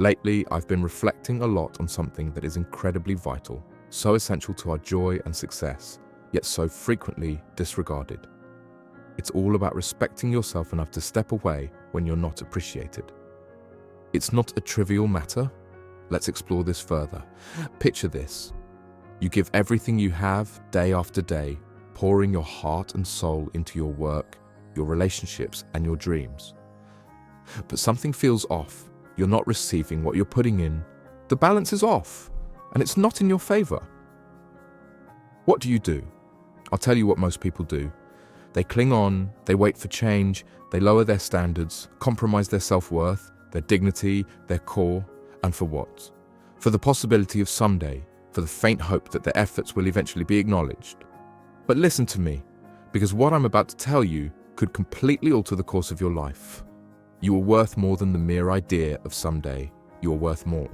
Lately, I've been reflecting a lot on something that is incredibly vital, so essential to our joy and success, yet so frequently disregarded. It's all about respecting yourself enough to step away when you're not appreciated. It's not a trivial matter. Let's explore this further. Picture this. You give everything you have day after day, pouring your heart and soul into your work, your relationships, and your dreams. But something feels off. You're not receiving what you're putting in. The balance is off, and it's not in your favor. What do? I'll tell you what most people do. They cling on, they wait for change, they lower their standards, compromise their self-worth, their dignity, their core, and for what? For the possibility of someday, for the faint hope that their efforts will eventually be acknowledged. But listen to me, because what I'm about to tell you could completely alter the course of your life. You are worth more than the mere idea of someday. You are worth more.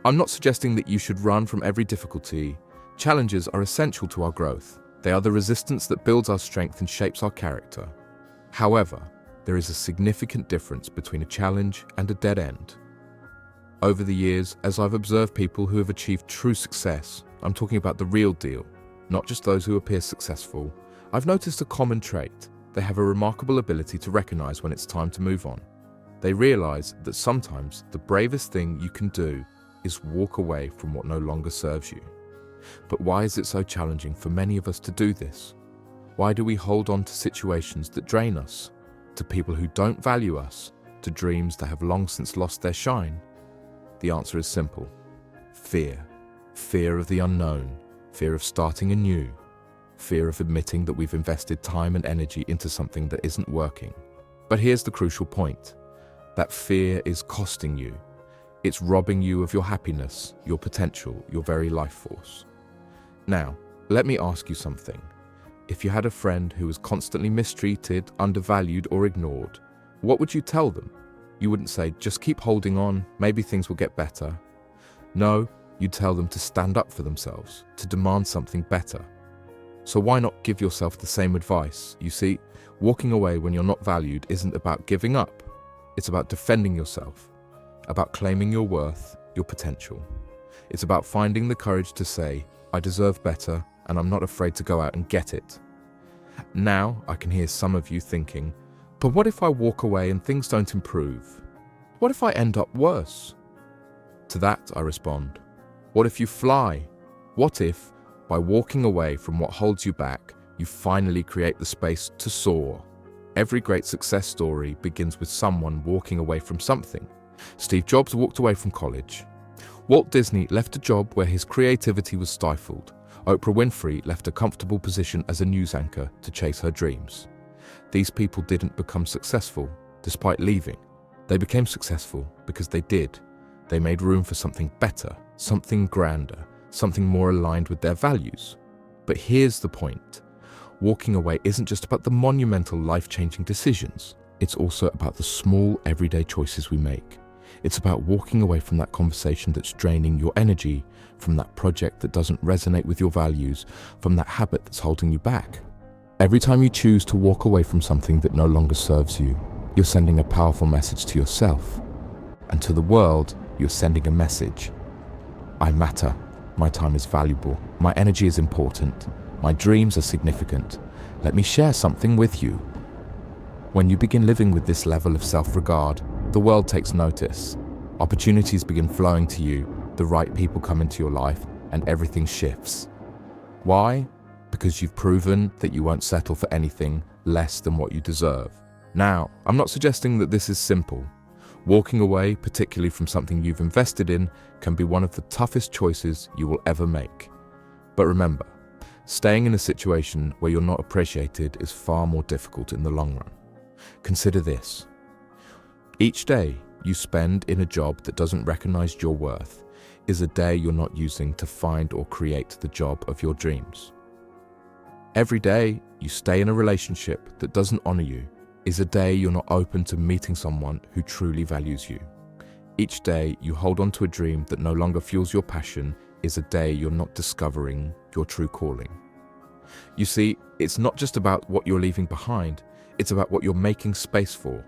I'm not suggesting that you should run from every difficulty. Challenges are essential to our growth. They are the resistance that builds our strength and shapes our character. However, there is a significant difference between a challenge and a dead end. Over the years, as I've observed people who have achieved true success, I'm talking about the real deal, not just those who appear successful, I've noticed a common trait. They have a remarkable ability to recognize when it's time to move on. They realize that sometimes the bravest thing you can do is walk away from what no longer serves you. But why is it so challenging for many of us to do this? Why do we hold on to situations that drain us, to people who don't value us, to dreams that have long since lost their shine? The answer is simple. Fear. Fear of the unknown, fear of starting anew, fear of admitting that we've invested time and energy into something that isn't working. But here's the crucial point. That fear is costing you. It's robbing you of your happiness, your potential, your very life force. Now, let me ask you something. If you had a friend who was constantly mistreated, undervalued, or ignored, what would you tell them? You wouldn't say, just keep holding on, maybe things will get better. No, you'd tell them to stand up for themselves, to demand something better. So why not give yourself the same advice? You see, walking away when you're not valued isn't about giving up. It's about defending yourself, about claiming your worth, your potential. It's about finding the courage to say, I deserve better, and I'm not afraid to go out and get it. Now, I can hear some of you thinking, but what if I walk away and things don't improve? What if I end up worse? To that, I respond, what if you fly? What if, by walking away from what holds you back, you finally create the space to soar? Every great success story begins with someone walking away from something. Steve Jobs walked away from college. Walt Disney left a job where his creativity was stifled. Oprah Winfrey left a comfortable position as a news anchor to chase her dreams. These people didn't become successful despite leaving. They became successful because they did. They made room for something better, something grander, something more aligned with their values. But here's the point. Walking away isn't just about the monumental, life-changing decisions. It's also about the small, everyday choices we make. It's about walking away from that conversation that's draining your energy, from that project that doesn't resonate with your values, from that habit that's holding you back. Every time you choose to walk away from something that no longer serves you, you're sending a powerful message to yourself. And to the world, you're sending a message. I matter. My time is valuable. My energy is important. My dreams are significant. Let me share something with you. When you begin living with this level of self-regard, the world takes notice. Opportunities begin flowing to you, the right people come into your life, and everything shifts. Why? Because you've proven that you won't settle for anything less than what you deserve. Now, I'm not suggesting that this is simple. Walking away, particularly from something you've invested in, can be one of the toughest choices you will ever make. But remember, staying in a situation where you're not appreciated is far more difficult in the long run. Consider this. Each day you spend in a job that doesn't recognize your worth is a day you're not using to find or create the job of your dreams. Every day you stay in a relationship that doesn't honor you is a day you're not open to meeting someone who truly values you. Each day you hold on to a dream that no longer fuels your passion is a day you're not discovering your true calling. You see, it's not just about what you're leaving behind, it's about what you're making space for.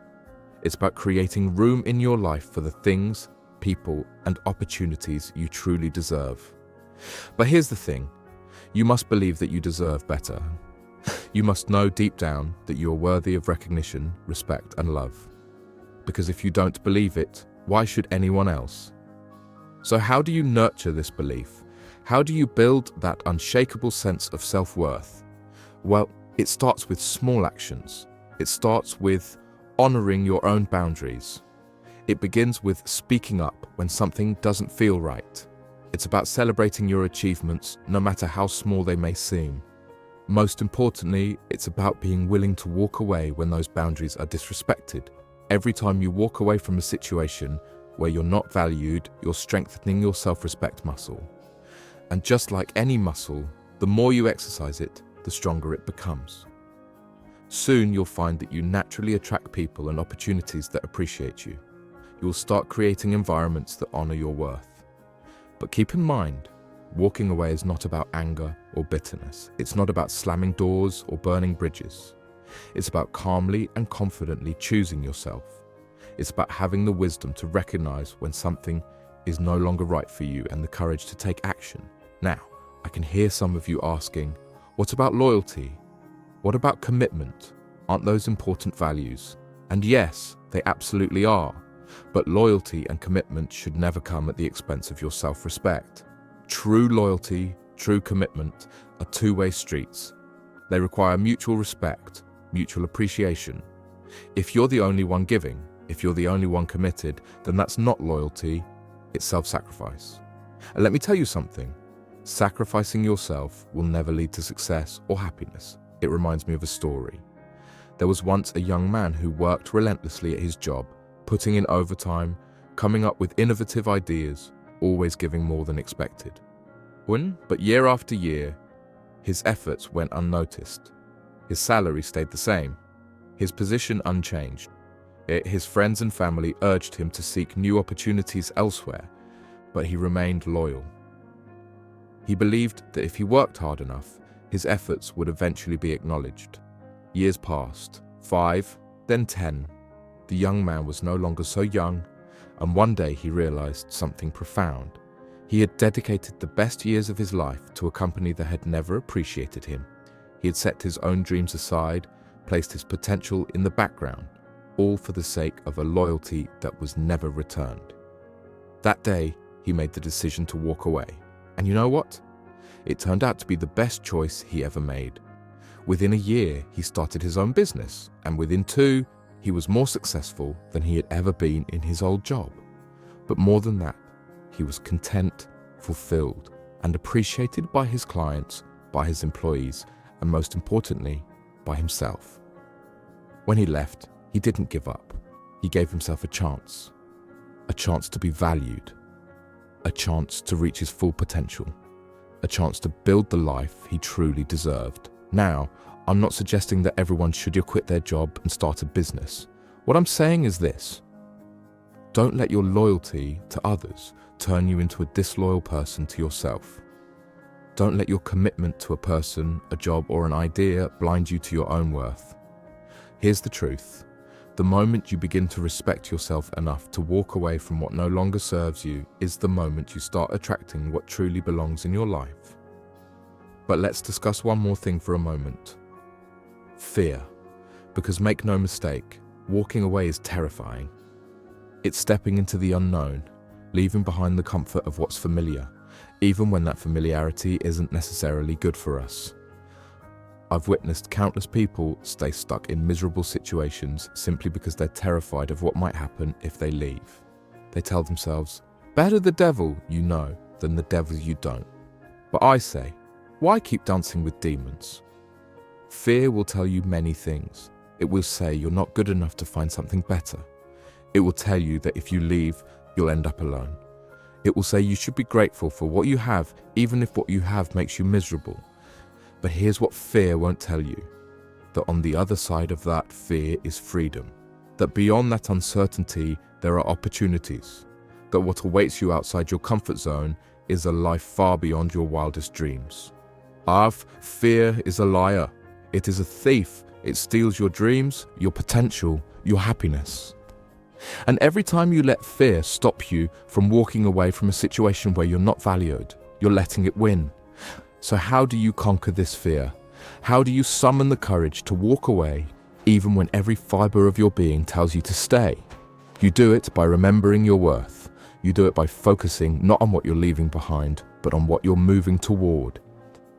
It's about creating room in your life for the things, people, and opportunities you truly deserve. But here's the thing. You must believe that you deserve better. You must know deep down that you are worthy of recognition, respect, and love. Because if you don't believe it, why should anyone else? So how do you nurture this belief? How do you build that unshakable sense of self-worth? Well, it starts with small actions. It starts with honoring your own boundaries. It begins with speaking up when something doesn't feel right. It's about celebrating your achievements, no matter how small they may seem. Most importantly, it's about being willing to walk away when those boundaries are disrespected. Every time you walk away from a situation where you're not valued, you're strengthening your self-respect muscle. And just like any muscle, the more you exercise it, the stronger it becomes. Soon you'll find that you naturally attract people and opportunities that appreciate you. You will start creating environments that honor your worth. But keep in mind, walking away is not about anger or bitterness. It's not about slamming doors or burning bridges. It's about calmly and confidently choosing yourself. It's about having the wisdom to recognize when something is no longer right for you and the courage to take action. Now, I can hear some of you asking, what about loyalty? What about commitment? Aren't those important values? And yes, they absolutely are. But loyalty and commitment should never come at the expense of your self-respect. True loyalty, true commitment are two-way streets. They require mutual respect, mutual appreciation. If you're the only one giving, if you're the only one committed, then that's not loyalty, it's self-sacrifice. And let me tell you something, sacrificing yourself will never lead to success or happiness. It reminds me of a story. There was once a young man who worked relentlessly at his job, putting in overtime, coming up with innovative ideas, always giving more than expected. But year after year, his efforts went unnoticed. His salary stayed the same, his position unchanged. His friends and family urged him to seek new opportunities elsewhere, but he remained loyal. He believed that if he worked hard enough, his efforts would eventually be acknowledged. Years passed, 5, then 10. The young man was no longer so young, and one day he realized something profound. He had dedicated the best years of his life to a company that had never appreciated him. He had set his own dreams aside, placed his potential in the background, all for the sake of a loyalty that was never returned. That day, he made the decision to walk away. And you know what? It turned out to be the best choice he ever made. Within a year, he started his own business, and within 2, he was more successful than he had ever been in his old job. But more than that, he was content, fulfilled, and appreciated by his clients, by his employees, and most importantly, by himself. When he left, he didn't give up. He gave himself a chance to be valued, a chance to reach his full potential, a chance to build the life he truly deserved. Now, I'm not suggesting that everyone should quit their job and start a business. What I'm saying is this: don't let your loyalty to others turn you into a disloyal person to yourself. Don't let your commitment to a person, a job, or an idea blind you to your own worth. Here's the truth. The moment you begin to respect yourself enough to walk away from what no longer serves you is the moment you start attracting what truly belongs in your life. But let's discuss one more thing for a moment. Fear. Because make no mistake, walking away is terrifying. It's stepping into the unknown, leaving behind the comfort of what's familiar, even when that familiarity isn't necessarily good for us. I've witnessed countless people stay stuck in miserable situations simply because they're terrified of what might happen if they leave. They tell themselves, better the devil you know than the devil you don't. But I say, why keep dancing with demons? Fear will tell you many things. It will say you're not good enough to find something better. It will tell you that if you leave, you'll end up alone. It will say you should be grateful for what you have, even if what you have makes you miserable. But here's what fear won't tell you: that on the other side of that fear is freedom. That beyond that uncertainty, there are opportunities. That what awaits you outside your comfort zone is a life far beyond your wildest dreams. Fear is a liar. It is a thief. It steals your dreams, your potential, your happiness. And every time you let fear stop you from walking away from a situation where you're not valued, you're letting it win. So how do you conquer this fear? How do you summon the courage to walk away even when every fiber of your being tells you to stay? You do it by remembering your worth. You do it by focusing not on what you're leaving behind, but on what you're moving toward.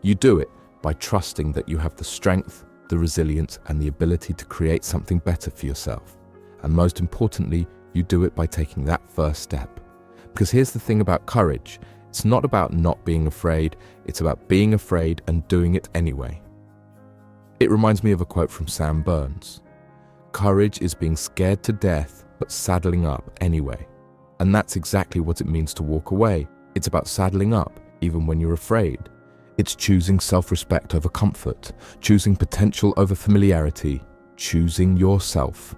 You do it by trusting that you have the strength, the resilience, and the ability to create something better for yourself. And most importantly, you do it by taking that first step. Because here's the thing about courage. It's not about not being afraid, it's about being afraid and doing it anyway. It reminds me of a quote from Sam Berns. Courage is being scared to death, but saddling up anyway. And that's exactly what it means to walk away. It's about saddling up, even when you're afraid. It's choosing self-respect over comfort, choosing potential over familiarity, choosing yourself.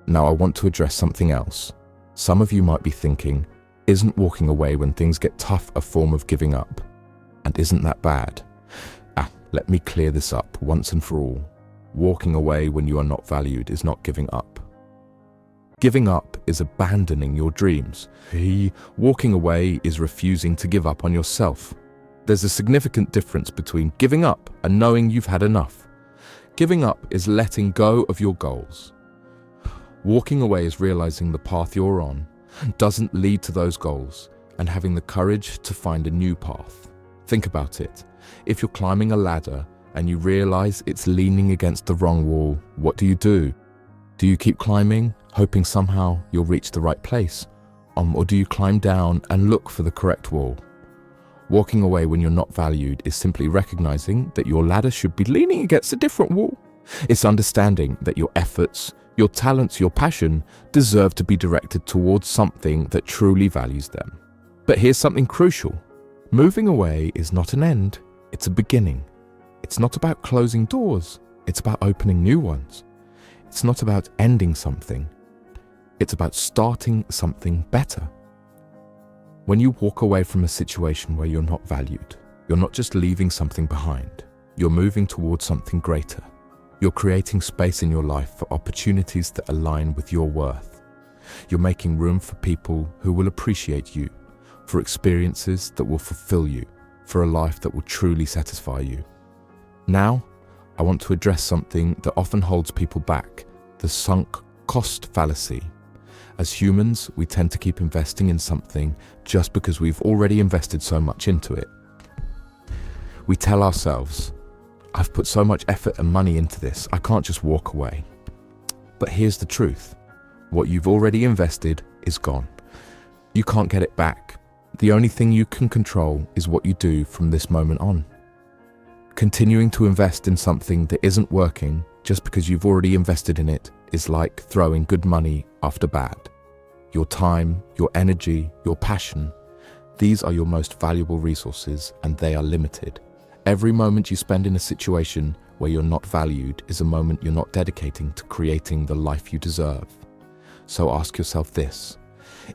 Now I want to address something else. Some of you might be thinking, isn't walking away when things get tough a form of giving up? And isn't that bad? Let me clear this up once and for all. Walking away when you are not valued is not giving up. Giving up is abandoning your dreams. Walking away is refusing to give up on yourself. There's a significant difference between giving up and knowing you've had enough. Giving up is letting go of your goals. Walking away is realizing the path you're on doesn't lead to those goals and having the courage to find a new path. Think about it. If you're climbing a ladder and you realize it's leaning against the wrong wall, what do? Do you keep climbing, hoping somehow you'll reach the right place? Or do you climb down and look for the correct wall? Walking away when you're not valued is simply recognizing that your ladder should be leaning against a different wall. It's understanding that your efforts, your talents, your passion deserve to be directed towards something that truly values them. But here's something crucial. Moving away is not an end, it's a beginning. It's not about closing doors, it's about opening new ones. It's not about ending something, it's about starting something better. When you walk away from a situation where you're not valued, you're not just leaving something behind, you're moving towards something greater. You're creating space in your life for opportunities that align with your worth. You're making room for people who will appreciate you, for experiences that will fulfill you, for a life that will truly satisfy you. Now, I want to address something that often holds people back, the sunk cost fallacy. As humans, we tend to keep investing in something just because we've already invested so much into it. We tell ourselves, I've put so much effort and money into this, I can't just walk away. But here's the truth. What you've already invested is gone. You can't get it back. The only thing you can control is what you do from this moment on. Continuing to invest in something that isn't working just because you've already invested in it is like throwing good money after bad. Your time, your energy, your passion, these are your most valuable resources and they are limited. Every moment you spend in a situation where you're not valued is a moment you're not dedicating to creating the life you deserve. So ask yourself this.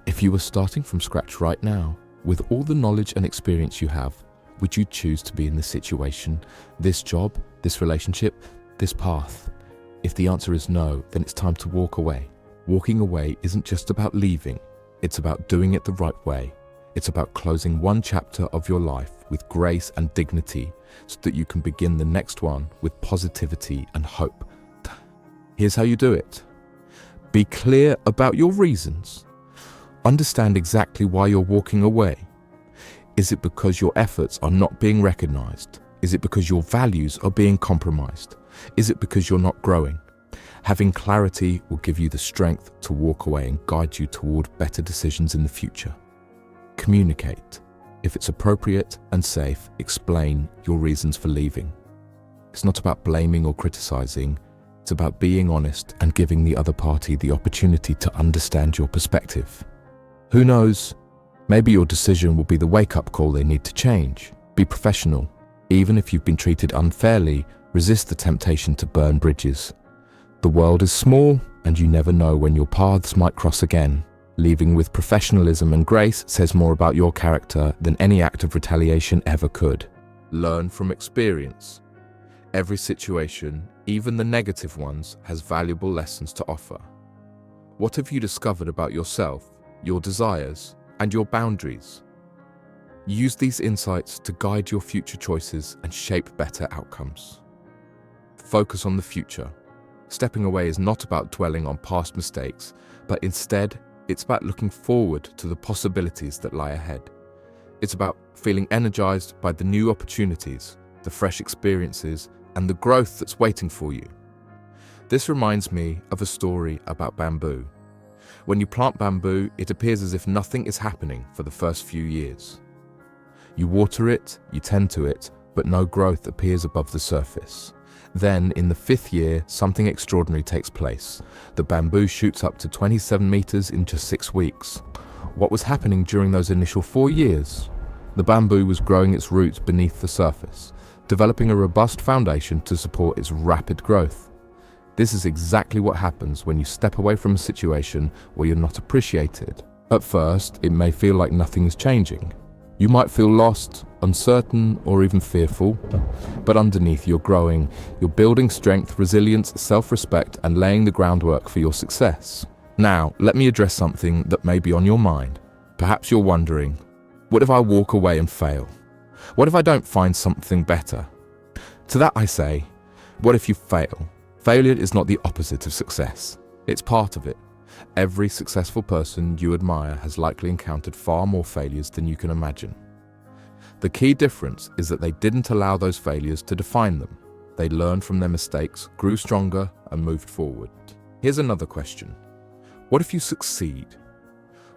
If you were starting from scratch right now, with all the knowledge and experience you have, would you choose to be in this situation, this job, this relationship, this path? If the answer is no, then it's time to walk away. Walking away isn't just about leaving, it's about doing it the right way. It's about closing one chapter of your life with grace and dignity so that you can begin the next one with positivity and hope. Here's how you do it. Be clear about your reasons. Understand exactly why you're walking away. Is it because your efforts are not being recognized? Is it because your values are being compromised? Is it because you're not growing? Having clarity will give you the strength to walk away and guide you toward better decisions in the future. Communicate. If it's appropriate and safe, explain your reasons for leaving. It's not about blaming or criticizing. It's about being honest and giving the other party the opportunity to understand your perspective. Who knows? Maybe your decision will be the wake-up call they need to change. Be professional. Even if you've been treated unfairly, resist the temptation to burn bridges. The world is small, and you never know when your paths might cross again. Leaving with professionalism and grace says more about your character than any act of retaliation ever could. Learn from experience. Every situation, even the negative ones, has valuable lessons to offer. What have you discovered about yourself, your desires, and your boundaries? Use these insights to guide your future choices and shape better outcomes. Focus on the future. Stepping away is not about dwelling on past mistakes, but instead, it's about looking forward to the possibilities that lie ahead. It's about feeling energized by the new opportunities, the fresh experiences, and the growth that's waiting for you. This reminds me of a story about bamboo. When you plant bamboo, it appears as if nothing is happening for the first few years. You water it, you tend to it, but no growth appears above the surface. Then, in the 5th year, something extraordinary takes place. The bamboo shoots up to 27 meters in just 6 weeks. What was happening during those initial 4 years? The bamboo was growing its roots beneath the surface, developing a robust foundation to support its rapid growth. This is exactly what happens when you step away from a situation where you're not appreciated. At first, it may feel like nothing is changing. You might feel lost, uncertain, or even fearful, but underneath you're growing. You're building strength, resilience, self-respect, and laying the groundwork for your success. Now, let me address something that may be on your mind. Perhaps you're wondering, what if I walk away and fail? What if I don't find something better? To that I say, what if you fail? Failure is not the opposite of success. It's part of it. Every successful person you admire has likely encountered far more failures than you can imagine. The key difference is that they didn't allow those failures to define them. They learned from their mistakes, grew stronger, and moved forward. Here's another question. What if you succeed?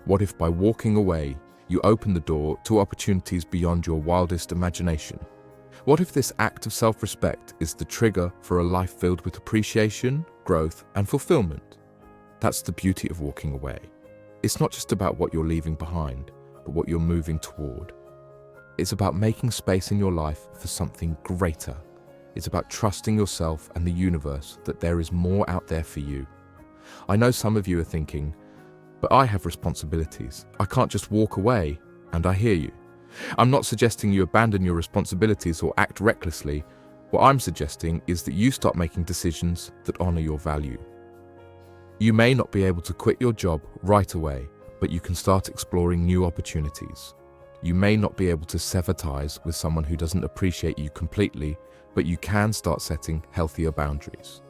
What if by walking away, you open the door to opportunities beyond your wildest imagination? What if this act of self-respect is the trigger for a life filled with appreciation, growth, and fulfillment? That's the beauty of walking away. It's not just about what you're leaving behind, but what you're moving toward. It's about making space in your life for something greater. It's about trusting yourself and the universe that there is more out there for you. I know some of you are thinking, but I have responsibilities. I can't just walk away, and I hear you. I'm not suggesting you abandon your responsibilities or act recklessly. What I'm suggesting is that you start making decisions that honor your value. You may not be able to quit your job right away, but you can start exploring new opportunities. You may not be able to sever ties with someone who doesn't appreciate you completely, but you can start setting healthier boundaries.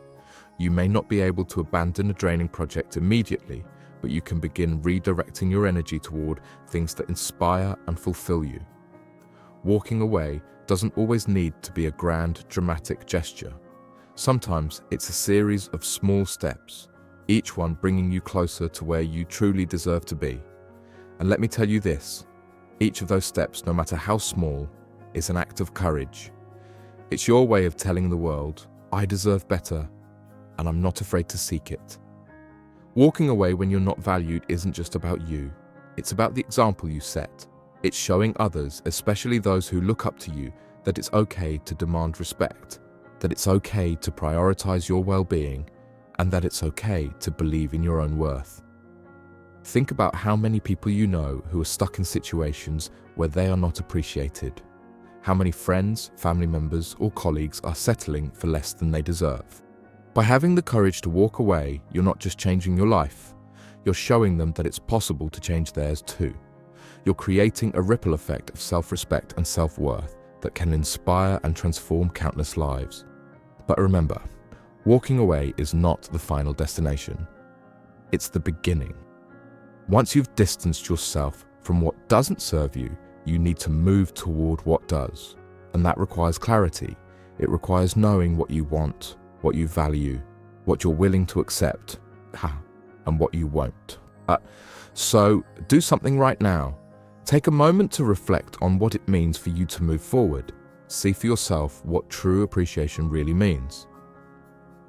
You may not be able to abandon a draining project immediately, but you can begin redirecting your energy toward things that inspire and fulfill you. Walking away doesn't always need to be a grand, dramatic gesture. Sometimes it's a series of small steps, each one bringing you closer to where you truly deserve to be. And let me tell you this, each of those steps, no matter how small, is an act of courage. It's your way of telling the world, I deserve better, and I'm not afraid to seek it. Walking away when you're not valued isn't just about you. It's about the example you set. It's showing others, especially those who look up to you, that it's okay to demand respect, that it's okay to prioritize your well-being, and that it's okay to believe in your own worth. Think about how many people you know who are stuck in situations where they are not appreciated. How many friends, family members, or colleagues are settling for less than they deserve. By having the courage to walk away, you're not just changing your life, you're showing them that it's possible to change theirs too. You're creating a ripple effect of self-respect and self-worth that can inspire and transform countless lives. But remember, walking away is not the final destination. It's the beginning. Once you've distanced yourself from what doesn't serve you, you need to move toward what does. And that requires clarity. It requires knowing what you want, what you value, what you're willing to accept, and what you won't. So do something right now. Take a moment to reflect on what it means for you to move forward. See for yourself what true appreciation really means.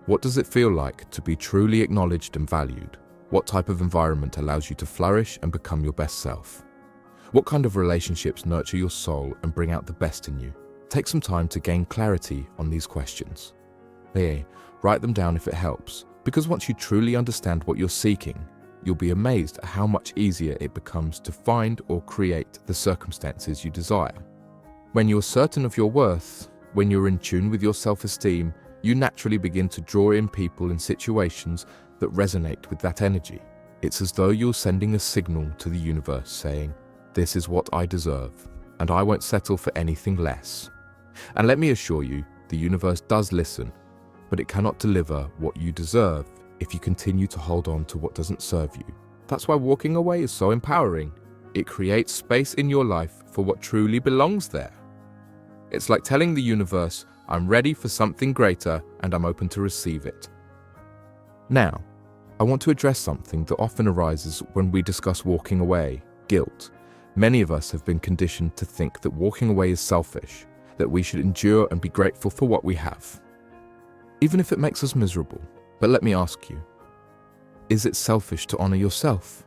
What does it feel like to be truly acknowledged and valued? What type of environment allows you to flourish and become your best self? What kind of relationships nurture your soul and bring out the best in you? Take some time to gain clarity on these questions. Write them down if it helps, because once you truly understand what you're seeking, you'll be amazed at how much easier it becomes to find or create the circumstances you desire. When you're certain of your worth, when you're in tune with your self-esteem, you naturally begin to draw in people and situations that resonate with that energy. It's as though you're sending a signal to the universe saying, "This is what I deserve, and I won't settle for anything less." And let me assure you, the universe does listen, but it cannot deliver what you deserve if you continue to hold on to what doesn't serve you. That's why walking away is so empowering. It creates space in your life for what truly belongs there. It's like telling the universe, "I'm ready for something greater and I'm open to receive it." Now, I want to address something that often arises when we discuss walking away: guilt. Many of us have been conditioned to think that walking away is selfish, that we should endure and be grateful for what we have, even if it makes us miserable. But let me ask you, is it selfish to honor yourself?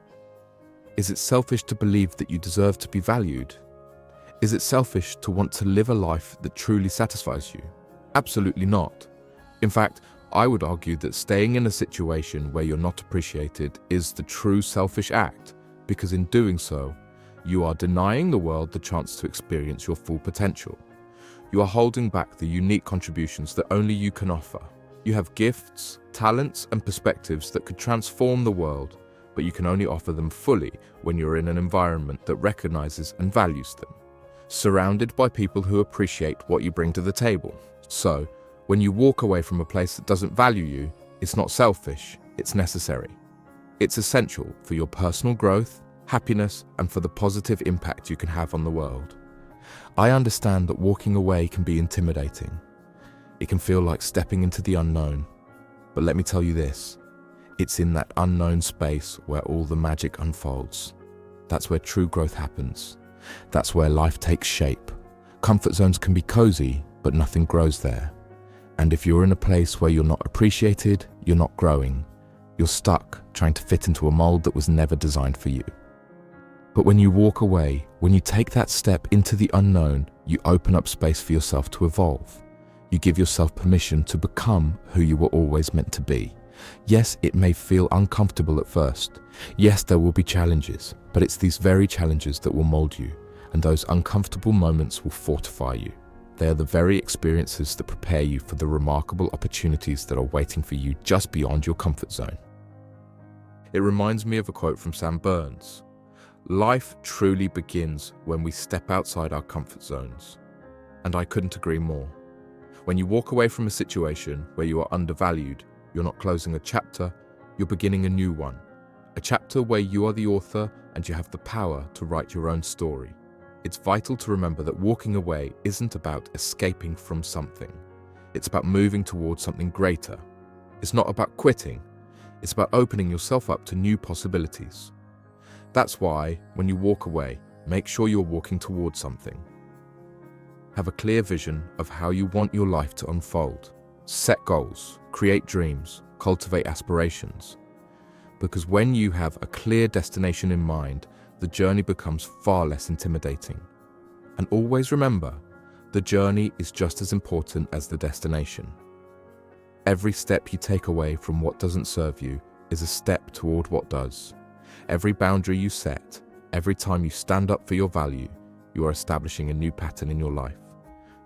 Is it selfish to believe that you deserve to be valued? Is it selfish to want to live a life that truly satisfies you? Absolutely not. In fact, I would argue that staying in a situation where you're not appreciated is the true selfish act, because in doing so, you are denying the world the chance to experience your full potential. You are holding back the unique contributions that only you can offer. You have gifts, talents, and perspectives that could transform the world, but you can only offer them fully when you're in an environment that recognizes and values them, surrounded by people who appreciate what you bring to the table. So, when you walk away from a place that doesn't value you, it's not selfish, it's necessary. It's essential for your personal growth, happiness, and for the positive impact you can have on the world. I understand that walking away can be intimidating. It can feel like stepping into the unknown. But let me tell you this, it's in that unknown space where all the magic unfolds. That's where true growth happens. That's where life takes shape. Comfort zones can be cozy, but nothing grows there. And if you're in a place where you're not appreciated, you're not growing. You're stuck trying to fit into a mold that was never designed for you. But when you walk away, when you take that step into the unknown, you open up space for yourself to evolve. You give yourself permission to become who you were always meant to be. Yes, it may feel uncomfortable at first. Yes, there will be challenges, but it's these very challenges that will mold you, and those uncomfortable moments will fortify you. They are the very experiences that prepare you for the remarkable opportunities that are waiting for you just beyond your comfort zone. It reminds me of a quote from Berns. "Life truly begins when we step outside our comfort zones." And I couldn't agree more. When you walk away from a situation where you are undervalued, you're not closing a chapter, you're beginning a new one. A chapter where you are the author and you have the power to write your own story. It's vital to remember that walking away isn't about escaping from something. It's about moving towards something greater. It's not about quitting. It's about opening yourself up to new possibilities. That's why, when you walk away, make sure you're walking towards something. Have a clear vision of how you want your life to unfold. Set goals, create dreams, cultivate aspirations. Because when you have a clear destination in mind, the journey becomes far less intimidating. And always remember, the journey is just as important as the destination. Every step you take away from what doesn't serve you is a step toward what does. Every boundary you set, every time you stand up for your value, you are establishing a new pattern in your life.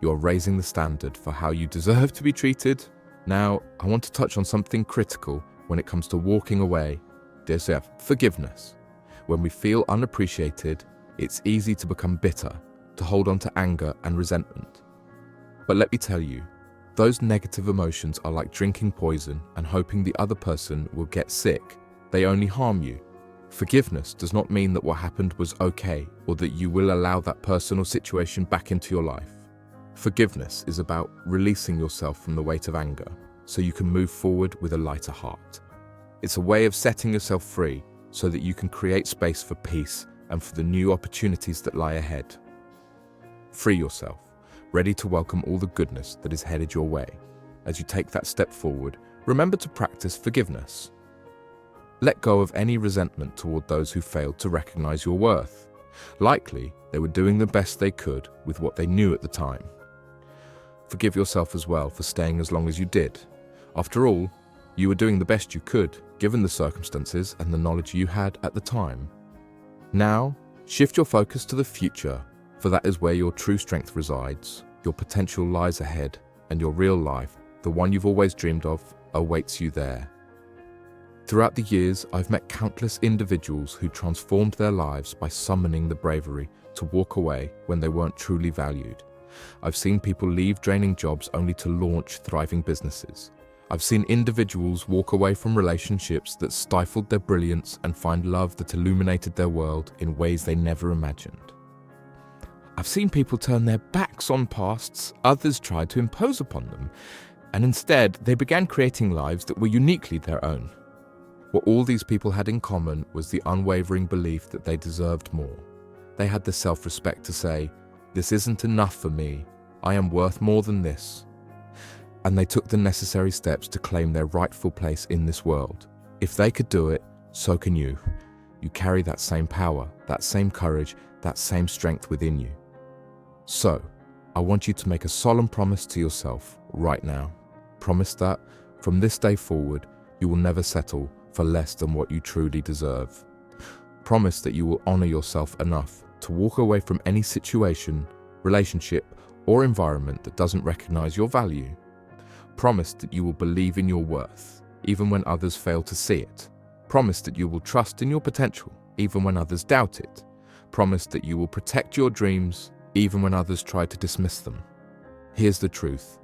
You are raising the standard for how you deserve to be treated. Now, I want to touch on something critical when it comes to walking away. There's forgiveness. When we feel unappreciated, it's easy to become bitter, to hold on to anger and resentment. But let me tell you, those negative emotions are like drinking poison and hoping the other person will get sick. They only harm you. Forgiveness does not mean that what happened was okay or that you will allow that person or situation back into your life. Forgiveness is about releasing yourself from the weight of anger so you can move forward with a lighter heart. It's a way of setting yourself free so that you can create space for peace and for the new opportunities that lie ahead. Free yourself, ready to welcome all the goodness that is headed your way. As you take that step forward, remember to practice forgiveness. Let go of any resentment toward those who failed to recognize your worth. Likely, they were doing the best they could with what they knew at the time. Forgive yourself as well for staying as long as you did. After all, you were doing the best you could, given the circumstances and the knowledge you had at the time. Now, shift your focus to the future, for that is where your true strength resides. Your potential lies ahead, and your real life, the one you've always dreamed of, awaits you there. Throughout the years, I've met countless individuals who transformed their lives by summoning the bravery to walk away when they weren't truly valued. I've seen people leave draining jobs only to launch thriving businesses. I've seen individuals walk away from relationships that stifled their brilliance and find love that illuminated their world in ways they never imagined. I've seen people turn their backs on pasts others tried to impose upon them, and instead they began creating lives that were uniquely their own. What all these people had in common was the unwavering belief that they deserved more. They had the self-respect to say, "This isn't enough for me. I am worth more than this." And they took the necessary steps to claim their rightful place in this world. If they could do it, so can you. You carry that same power, that same courage, that same strength within you. So, I want you to make a solemn promise to yourself right now. Promise that, from this day forward, you will never settle for less than what you truly deserve. Promise that you will honor yourself enough to walk away from any situation, relationship, or environment that doesn't recognize your value. Promise that you will believe in your worth, even when others fail to see it. Promise that you will trust in your potential, even when others doubt it. Promise that you will protect your dreams, even when others try to dismiss them. Here's the truth.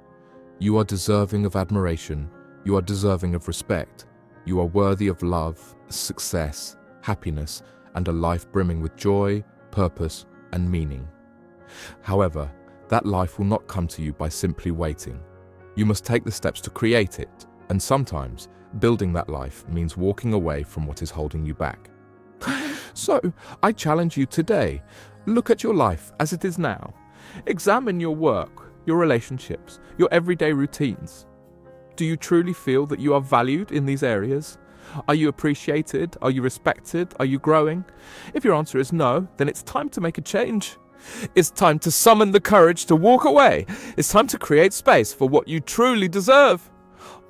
You are deserving of admiration. You are deserving of respect. You are worthy of love, success, happiness, and a life brimming with joy, purpose, and meaning. However, that life will not come to you by simply waiting. You must take the steps to create it, and sometimes building that life means walking away from what is holding you back. So, I challenge you today. Look at your life as it is now. Examine your work, your relationships, your everyday routines. Do you truly feel that you are valued in these areas? Are you appreciated? Are you respected? Are you growing? If your answer is no, then it's time to make a change. It's time to summon the courage to walk away. It's time to create space for what you truly deserve.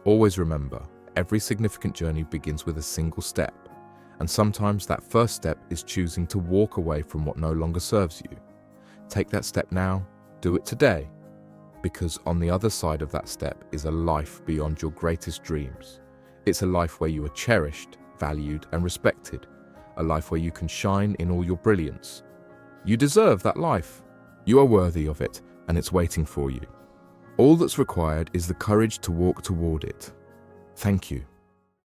Always remember, every significant journey begins with a single step. And sometimes that first step is choosing to walk away from what no longer serves you. Take that step now, do it today. Because on the other side of that step is a life beyond your greatest dreams. It's a life where you are cherished, valued, and respected. A life where you can shine in all your brilliance. You deserve that life. You are worthy of it, and it's waiting for you. All that's required is the courage to walk toward it. Thank you.